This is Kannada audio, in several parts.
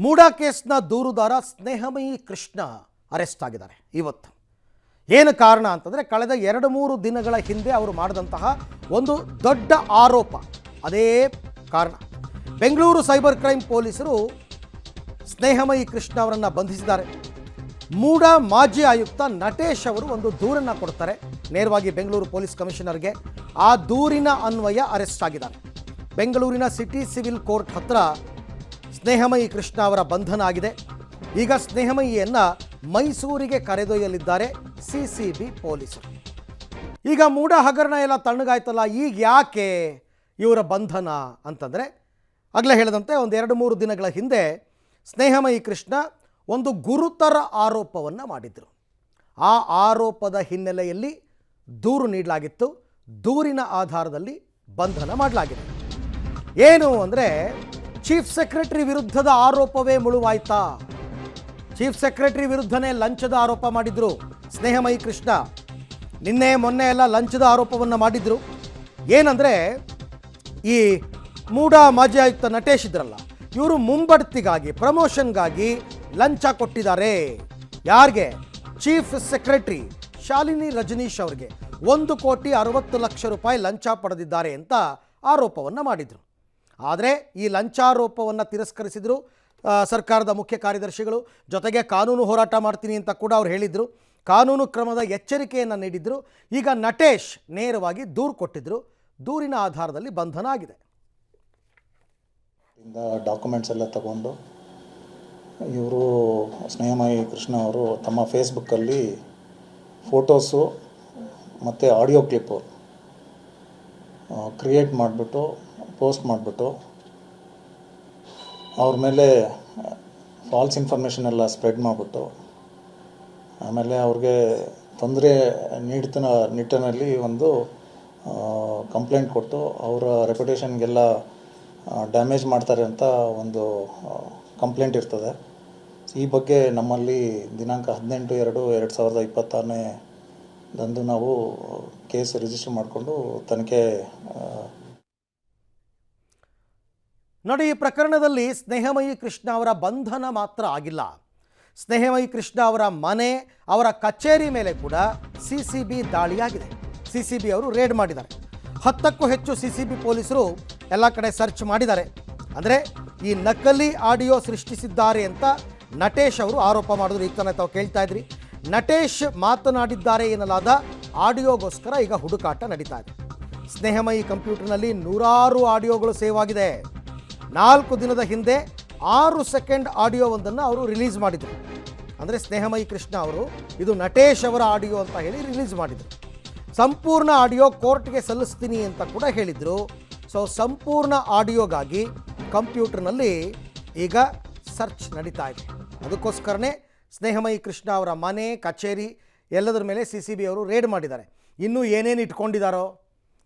ಮೂಡಾ ಕೇಸ್ನ ದೂರುದಾರ ಸ್ನೇಹಮಯಿ ಕೃಷ್ಣ ಅರೆಸ್ಟ್ ಆಗಿದ್ದಾರೆ ಇವತ್ತು. ಏನು ಕಾರಣ ಅಂತಂದರೆ ಕಳೆದ 2-3 ದಿನಗಳ ಹಿಂದೆ ಅವರು ಮಾಡಿದಂತಹ ಒಂದು ದೊಡ್ಡ ಆರೋಪ, ಅದೇ ಕಾರಣ. ಬೆಂಗಳೂರು ಸೈಬರ್ ಕ್ರೈಮ್ ಪೊಲೀಸರು ಸ್ನೇಹಮಯಿ ಕೃಷ್ಣ ಅವರನ್ನು ಬಂಧಿಸಿದ್ದಾರೆ. ಮೂಡಾ ಮಾಜಿ ಆಯುಕ್ತ ನಟೇಶ್ ಅವರು ಒಂದು ದೂರನ್ನು ಕೊಡ್ತಾರೆ ನೇರವಾಗಿ ಬೆಂಗಳೂರು ಪೊಲೀಸ್ ಕಮಿಷನರ್ಗೆ. ಆ ದೂರಿನ ಅನ್ವಯ ಅರೆಸ್ಟ್ ಆಗಿದ್ದಾರೆ. ಬೆಂಗಳೂರಿನ ಸಿಟಿ ಸಿವಿಲ್ ಕೋರ್ಟ್ ಹತ್ರ ಸ್ನೇಹಮಯಿ ಕೃಷ್ಣ ಅವರ ಬಂಧನ ಆಗಿದೆ. ಈಗ ಸ್ನೇಹಮಯಿಯನ್ನು ಮೈಸೂರಿಗೆ ಕರೆದೊಯ್ಯಲಿದ್ದಾರೆ ಸಿಸಿಬಿ ಪೊಲೀಸರು. ಈಗ ಮೂಡಾ ಹಗರಣ ಎಲ್ಲ ತಣ್ಣಗಾಯ್ತಲ್ಲ, ಈಗ ಯಾಕೆ ಇವರ ಬಂಧನ ಅಂತಂದರೆ, ಆಗಲೇ ಹೇಳಿದಂತೆ ಒಂದು 2-3 ದಿನಗಳ ಹಿಂದೆ ಸ್ನೇಹಮಯಿ ಕೃಷ್ಣ ಒಂದು ಗುರುತರ ಆರೋಪವನ್ನು ಮಾಡಿದರು. ಆ ಆರೋಪದ ಹಿನ್ನೆಲೆಯಲ್ಲಿ ದೂರು ನೀಡಲಾಗಿತ್ತು. ದೂರಿನ ಆಧಾರದಲ್ಲಿ ಬಂಧನ ಮಾಡಲಾಗಿದೆ. ಏನು ಅಂದರೆ, ಚೀಫ್ ಸೆಕ್ರೆಟರಿ ವಿರುದ್ಧದ ಆರೋಪವೇ ಮುಳುವಾಯ್ತಾ? ಚೀಫ್ ಸೆಕ್ರೆಟರಿ ವಿರುದ್ಧನೇ ಲಂಚದ ಆರೋಪ ಮಾಡಿದ್ರು ಸ್ನೇಹಮಯಿ ಕೃಷ್ಣ. ನಿನ್ನೆ ಮೊನ್ನೆ ಎಲ್ಲ ಲಂಚದ ಆರೋಪವನ್ನು ಮಾಡಿದ್ರು. ಏನಂದರೆ, ಈ ಮೂಡಾ ಮಾಜಿ ಆಯುಕ್ತ ನಟೇಶ್ ಇದ್ರಲ್ಲ, ಇವರು ಮುಂಬಡ್ತಿಗಾಗಿ, ಪ್ರಮೋಷನ್ಗಾಗಿ ಲಂಚ ಕೊಟ್ಟಿದ್ದಾರೆ. ಯಾರಿಗೆ? ಚೀಫ್ ಸೆಕ್ರೆಟರಿ ಶಾಲಿನಿ ರಜನೀಶ್ ಅವರಿಗೆ 1,60,00,000 ರೂಪಾಯಿ ಲಂಚ ಪಡೆದಿದ್ದಾರೆ ಅಂತ ಆರೋಪವನ್ನು ಮಾಡಿದರು. ಆದರೆ ಈ ಲಂಚಾರೋಪವನ್ನು ತಿರಸ್ಕರಿಸಿದರು ಸರ್ಕಾರದ ಮುಖ್ಯ ಕಾರ್ಯದರ್ಶಿಗಳು. ಜೊತೆಗೆ ಕಾನೂನು ಹೋರಾಟ ಮಾಡ್ತೀನಿ ಅಂತ ಕೂಡ ಅವ್ರು ಹೇಳಿದರು. ಕಾನೂನು ಕ್ರಮದ ಎಚ್ಚರಿಕೆಯನ್ನು ನೀಡಿದರು. ಈಗ ನಟೇಶ್ ನೇರವಾಗಿ ದೂರು ಕೊಟ್ಟಿದ್ದರು. ದೂರಿನ ಆಧಾರದಲ್ಲಿ ಬಂಧನ ಆಗಿದೆ. ಡಾಕ್ಯುಮೆಂಟ್ಸ್ ಎಲ್ಲ ತಗೊಂಡು ಇವರು ಸ್ನೇಹಮಯಿ ಕೃಷ್ಣ ಅವರು ತಮ್ಮ ಫೇಸ್ಬುಕ್ಕಲ್ಲಿ ಫೋಟೋಸು ಮತ್ತು ಆಡಿಯೋ ಕ್ಲಿಪ್ಪು ಕ್ರಿಯೇಟ್ ಮಾಡಿಬಿಟ್ಟು ಪೋಸ್ಟ್ ಮಾಡಿಬಿಟ್ಟು ಅವ್ರ ಮೇಲೆ ಫಾಲ್ಸ್ ಇನ್ಫಾರ್ಮೇಷನ್ ಎಲ್ಲ ಸ್ಪ್ರೆಡ್ ಮಾಡಿಬಿಟ್ಟು ಆಮೇಲೆ ಅವ್ರಿಗೆ ತೊಂದರೆ ನೀಡ್ತಿನ ನಿಟ್ಟಿನಲ್ಲಿ ಒಂದು ಕಂಪ್ಲೇಂಟ್ ಕೊಟ್ಟು ಅವರ ರೆಪ್ಯುಟೇಷನ್ಗೆಲ್ಲ ಡ್ಯಾಮೇಜ್ ಮಾಡ್ತಾರೆ ಅಂತ ಒಂದು ಕಂಪ್ಲೇಂಟ್ ಇರ್ತದೆ. ಈ ಬಗ್ಗೆ ನಮ್ಮಲ್ಲಿ ದಿನಾಂಕ 18/2/2026 ದಂದು ನಾವು ಕೇಸ್ ರಿಜಿಸ್ಟರ್ ಮಾಡಿಕೊಂಡು ತನಿಖೆ ನೋಡಿ. ಈ ಪ್ರಕರಣದಲ್ಲಿ ಸ್ನೇಹಮಯಿ ಕೃಷ್ಣ ಅವರ ಬಂಧನ ಮಾತ್ರ ಆಗಿಲ್ಲ. ಸ್ನೇಹಮಯಿ ಕೃಷ್ಣ ಅವರ ಮನೆ, ಅವರ ಕಚೇರಿ ಮೇಲೆ ಕೂಡ ಸಿಸಿಬಿ ದಾಳಿಯಾಗಿದೆ. ಸಿಸಿಬಿ ಅವರು ರೇಡ್ ಮಾಡಿದ್ದಾರೆ. 10ಕ್ಕೂ ಹೆಚ್ಚು ಸಿಸಿಬಿ ಪೊಲೀಸರು ಎಲ್ಲ ಕಡೆ ಸರ್ಚ್ ಮಾಡಿದ್ದಾರೆ. ಅಂದರೆ ಈ ನಕಲಿ ಆಡಿಯೋ ಸೃಷ್ಟಿಸಿದ್ದಾರೆ ಅಂತ ನಟೇಶ್ ಅವರು ಆರೋಪ ಮಾಡಿದ್ರು. ಈಗ ತಾನೇ ತಾವು ಕೇಳ್ತಾ ಇದ್ರಿ, ನಟೇಶ್ ಮಾತನಾಡಿದ್ದಾರೆ ಎನ್ನಲಾದ ಆಡಿಯೋಗೋಸ್ಕರ ಈಗ ಹುಡುಕಾಟ ನಡೀತಾ ಇದೆ. ಸ್ನೇಹಮಯಿ ಕಂಪ್ಯೂಟರ್ನಲ್ಲಿ 100 ಆಡಿಯೋಗಳು ಸೇವ್ ಆಗಿದೆ. 4 ದಿನದ ಹಿಂದೆ 6 ಸೆಕೆಂಡ್ ಆಡಿಯೋವೊಂದನ್ನು ಅವರು ರಿಲೀಸ್ ಮಾಡಿದರು. ಅಂದರೆ ಸ್ನೇಹಮಯಿ ಕೃಷ್ಣ ಅವರು ಇದು ನಟೇಶ್ ಅವರ ಆಡಿಯೋ ಅಂತ ಹೇಳಿ ರಿಲೀಸ್ ಮಾಡಿದರು. ಸಂಪೂರ್ಣ ಆಡಿಯೋ ಕೋರ್ಟ್ಗೆ ಸಲ್ಲಿಸ್ತೀನಿ ಅಂತ ಕೂಡ ಹೇಳಿದರು. ಸೊ ಸಂಪೂರ್ಣ ಆಡಿಯೋಗಾಗಿ ಕಂಪ್ಯೂಟರ್ನಲ್ಲಿ ಈಗ ಸರ್ಚ್ ನಡೀತಾ ಇದೆ. ಅದಕ್ಕೋಸ್ಕರನೇ ಸ್ನೇಹಮಯಿ ಕೃಷ್ಣ ಅವರ ಮನೆ, ಕಚೇರಿ ಎಲ್ಲದರ ಮೇಲೆ ಸಿಸಿಬಿ ಅವರು ರೇಡ್ ಮಾಡಿದ್ದಾರೆ. ಇನ್ನೂ ಏನೇನು ಇಟ್ಕೊಂಡಿದ್ದಾರೋ,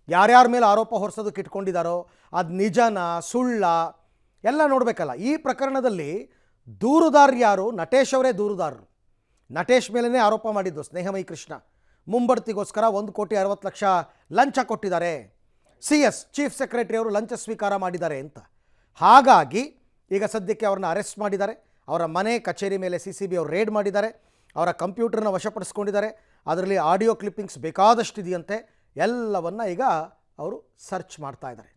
ಯಾರ್ಯಾರ ಮೇಲೆ ಆರೋಪ ಹೊರಿಸೋದಕ್ಕೆ ಇಟ್ಕೊಂಡಿದ್ದಾರೋ, ಅದು ನಿಜನಾ ಸುಳ್ಳ ಎಲ್ಲ ನೋಡಬೇಕಲ್ಲ. ಈ ಪ್ರಕರಣದಲ್ಲಿ ದೂರುದಾರ ಯಾರು? ನಟೇಶ್ ಅವರೇ ದೂರುದಾರರು. ನಟೇಶ್ ಮೇಲೇ ಆರೋಪ ಮಾಡಿದ್ದು ಸ್ನೇಹಮಯಿ ಕೃಷ್ಣ. ಮುಂಬಡ್ತಿಗೋಸ್ಕರ 1,60,00,000 ಲಂಚ ಕೊಟ್ಟಿದ್ದಾರೆ. CS ಚೀಫ್ ಸೆಕ್ರೆಟರಿ ಅವರು ಲಂಚ ಸ್ವೀಕಾರ ಮಾಡಿದ್ದಾರೆ ಅಂತ. ಹಾಗಾಗಿ ಈಗ ಸದ್ಯಕ್ಕೆ ಅವ್ರನ್ನ ಅರೆಸ್ಟ್ ಮಾಡಿದ್ದಾರೆ. ಅವರ ಮನೆ, ಕಚೇರಿ ಮೇಲೆ ಸಿಸಿಬಿ ಅವರು ರೇಡ್ ಮಾಡಿದ್ದಾರೆ. ಅವರ ಕಂಪ್ಯೂಟರ್ನ ವಶಪಡಿಸ್ಕೊಂಡಿದ್ದಾರೆ. ಅದರಲ್ಲಿ ಆಡಿಯೋ ಕ್ಲಿಪ್ಪಿಂಗ್ಸ್ ಬೇಕಾದಷ್ಟಿದೆಯಂತೆ. ಎಲ್ಲವನ್ನು ಈಗ ಅವರು ಸರ್ಚ್ ಮಾಡ್ತಾ ಇದ್ದಾರೆ.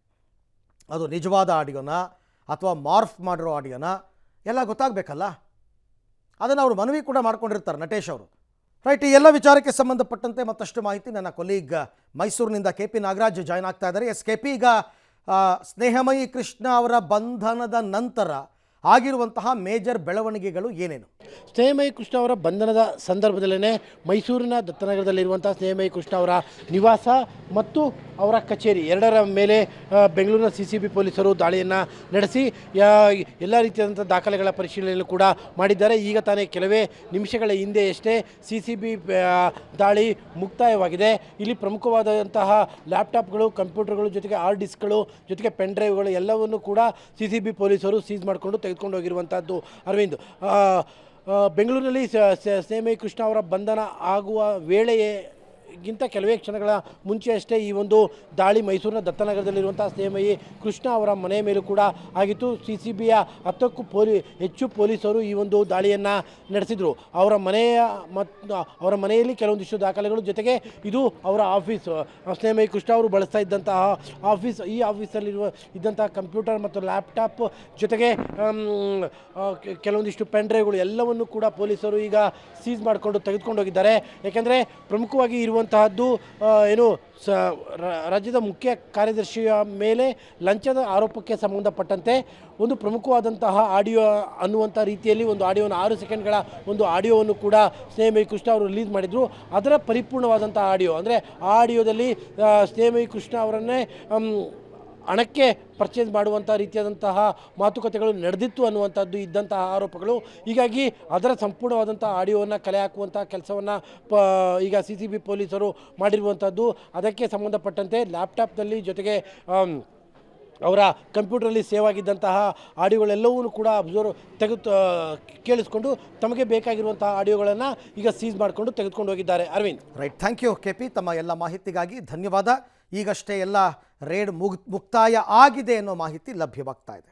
ಅದು ನಿಜವಾದ ಆಡಿಯೋನಾ ಅಥವಾ ಮಾರ್ಫ್ ಮಾಡಿರೋ ಆಡಿಯೋನಾ ಎಲ್ಲ ಗೊತ್ತಾಗಬೇಕಲ್ಲ. ಅದನ್ನು ಅವರು ಮನವಿ ಕೂಡ ಮಾಡ್ಕೊಂಡಿರ್ತಾರೆ ನಟೇಶ್ ಅವರು. ರೈಟ್, ಈ ಎಲ್ಲ ವಿಚಾರಕ್ಕೆ ಸಂಬಂಧಪಟ್ಟಂತೆ ಮತ್ತಷ್ಟು ಮಾಹಿತಿ ನನ್ನ ಕೊಲೀಗ್ ಮೈಸೂರಿನಿಂದ KP ನಾಗರಾಜ್ ಜಾಯ್ನ್ ಆಗ್ತಾ ಇದ್ದಾರೆ. KP, ಈಗ ಸ್ನೇಹಮಯಿ ಕೃಷ್ಣ ಅವರ ಬಂಧನದ ನಂತರ ಆಗಿರುವಂತಹ ಮೇಜರ್ ಬೆಳವಣಿಗೆಗಳು ಏನೇನು? ಸ್ನೇಹಮಯಿ ಕೃಷ್ಣ ಅವರ ಬಂಧನದ ಸಂದರ್ಭದಲ್ಲೇ ಮೈಸೂರಿನ ದತ್ತನಗರದಲ್ಲಿರುವಂಥ ಸ್ನೇಹಮಯಿ ಕೃಷ್ಣ ಅವರ ನಿವಾಸ ಮತ್ತು ಅವರ ಕಚೇರಿ ಎರಡರ ಮೇಲೆ ಬೆಂಗಳೂರಿನ ಸಿಸಿಬಿ ಪೊಲೀಸರು ದಾಳಿಯನ್ನು ನಡೆಸಿ ಎಲ್ಲ ರೀತಿಯಾದಂಥ ದಾಖಲೆಗಳ ಪರಿಶೀಲನೆಯನ್ನು ಕೂಡ ಮಾಡಿದ್ದಾರೆ. ಈಗ ತಾನೇ ಕೆಲವೇ ನಿಮಿಷಗಳ ಹಿಂದೆಯಷ್ಟೇ ಸಿಸಿಬಿ ದಾಳಿ ಮುಕ್ತಾಯವಾಗಿದೆ. ಇಲ್ಲಿ ಪ್ರಮುಖವಾದಂತಹ ಲ್ಯಾಪ್ಟಾಪ್ಗಳು, ಕಂಪ್ಯೂಟರ್ಗಳು, ಜೊತೆಗೆ ಹಾರ್ಡ್ ಡಿಸ್ಕ್ಗಳು, ಜೊತೆಗೆ ಪೆನ್ ಡ್ರೈವ್ಗಳು ಎಲ್ಲವನ್ನು ಕೂಡ ಸಿಸಿಬಿ ಪೊಲೀಸರು ಸೀಸ್ ಮಾಡಿಕೊಂಡು ತೆಗೆದುಕೊಂಡು ಹೋಗಿರುವಂಥದ್ದು. ಅರವಿಂದ್, ಬೆಂಗಳೂರಿನಲ್ಲಿ ಸ್ನೇಹಮಯಿ ಕೃಷ್ಣ ಅವರ ಬಂಧನ ಆಗುವ ವೇಳೆಯೇ ಗಿಂತ ಕೆಲವೇ ಕ್ಷಣಗಳ ಮುಂಚೆಯಷ್ಟೇ ಈ ಒಂದು ದಾಳಿ ಮೈಸೂರಿನ ದತ್ತನಗರದಲ್ಲಿರುವಂಥ ಸ್ನೇಹಮಯಿ ಕೃಷ್ಣ ಅವರ ಮನೆಯ ಮೇಲೂ ಕೂಡ ಆಗಿತ್ತು. CCBಯ 10ಕ್ಕೂ ಹೆಚ್ಚು ಪೊಲೀಸರು ಈ ಒಂದು ದಾಳಿಯನ್ನು ನಡೆಸಿದರು. ಅವರ ಮನೆಯಲ್ಲಿ ಕೆಲವೊಂದಿಷ್ಟು ದಾಖಲೆಗಳು, ಜೊತೆಗೆ ಇದು ಅವರ ಆಫೀಸ್, ಸ್ನೇಹಮಯಿ ಕೃಷ್ಣ ಅವರು ಬಳಸ್ತಾ ಇದ್ದಂತಹ ಆಫೀಸ್. ಈ ಆಫೀಸಲ್ಲಿರುವ ಇದ್ದಂತಹ ಕಂಪ್ಯೂಟರ್ ಮತ್ತು ಲ್ಯಾಪ್ಟಾಪ್, ಜೊತೆಗೆ ಕೆಲವೊಂದಿಷ್ಟು ಪೆನ್ ಡ್ರೈವ್ಗಳು ಎಲ್ಲವನ್ನು ಕೂಡ ಪೊಲೀಸರು ಈಗ ಸೀಸ್ ಮಾಡಿಕೊಂಡು ತೆಗೆದುಕೊಂಡು ಹೋಗಿದ್ದಾರೆ. ಯಾಕೆಂದರೆ ಪ್ರಮುಖವಾಗಿ ಇರುವಂತಹದ್ದು ರಾಜ್ಯದ ಮುಖ್ಯ ಕಾರ್ಯದರ್ಶಿಯ ಮೇಲೆ ಲಂಚದ ಆರೋಪಕ್ಕೆ ಸಂಬಂಧಪಟ್ಟಂತೆ ಒಂದು ಪ್ರಮುಖವಾದಂತಹ ಆಡಿಯೋ ಅನ್ನುವಂಥ ರೀತಿಯಲ್ಲಿ ಒಂದು ಆಡಿಯೋನ 6 ಸೆಕೆಂಡ್ಗಳ ಒಂದು ಆಡಿಯೋವನ್ನು ಕೂಡ ಸ್ನೇಹಮಯಿ ಕೃಷ್ಣ ಅವರು ರಿಲೀಸ್ ಮಾಡಿದರು. ಅದರ ಪರಿಪೂರ್ಣವಾದಂಥ ಆಡಿಯೋ, ಅಂದರೆ ಆ ಆಡಿಯೋದಲ್ಲಿ ಸ್ನೇಹಮಯಿ ಕೃಷ್ಣ ಅವರನ್ನೇ ಹಣಕ್ಕೆ ಪರ್ಚೇಸ್ ಮಾಡುವಂಥ ರೀತಿಯಾದಂತಹ ಮಾತುಕತೆಗಳು ನಡೆದಿತ್ತು ಅನ್ನುವಂಥದ್ದು ಇದ್ದಂತಹ ಆರೋಪಗಳು. ಹೀಗಾಗಿ ಅದರ ಸಂಪೂರ್ಣವಾದಂಥ ಆಡಿಯೋವನ್ನು ಕಲೆ ಹಾಕುವಂಥ ಕೆಲಸವನ್ನು ಈಗ CCB ಪೊಲೀಸರು ಮಾಡಿರುವಂಥದ್ದು. ಅದಕ್ಕೆ ಸಂಬಂಧಪಟ್ಟಂತೆ ಲ್ಯಾಪ್ಟಾಪ್ನಲ್ಲಿ, ಜೊತೆಗೆ ಅವರ ಕಂಪ್ಯೂಟರಲ್ಲಿ ಸೇವ್ ಆಗಿದ್ದಂತಹ ಆಡಿಯೋಗಳೆಲ್ಲವೂ ಕೂಡ ಕೇಳಿಸ್ಕೊಂಡು ತಮಗೆ ಬೇಕಾಗಿರುವಂತಹ ಆಡಿಯೋಗಳನ್ನು ಈಗ ಸೀಸ್ ಮಾಡಿಕೊಂಡು ತೆಗೆದುಕೊಂಡು ಹೋಗಿದ್ದಾರೆ. Arvind. Right, thank you KP, ತಮ್ಮ ಎಲ್ಲ ಮಾಹಿತಿಗಾಗಿ ಧನ್ಯವಾದ. ಈಗಷ್ಟೇ ಎಲ್ಲ ರೇಡ್ ಮುಕ್ತಾಯ ಆಗಿದೆ ಅನ್ನೋ ಮಾಹಿತಿ ಲಭ್ಯವಾಗ್ತಾ ಇದೆ.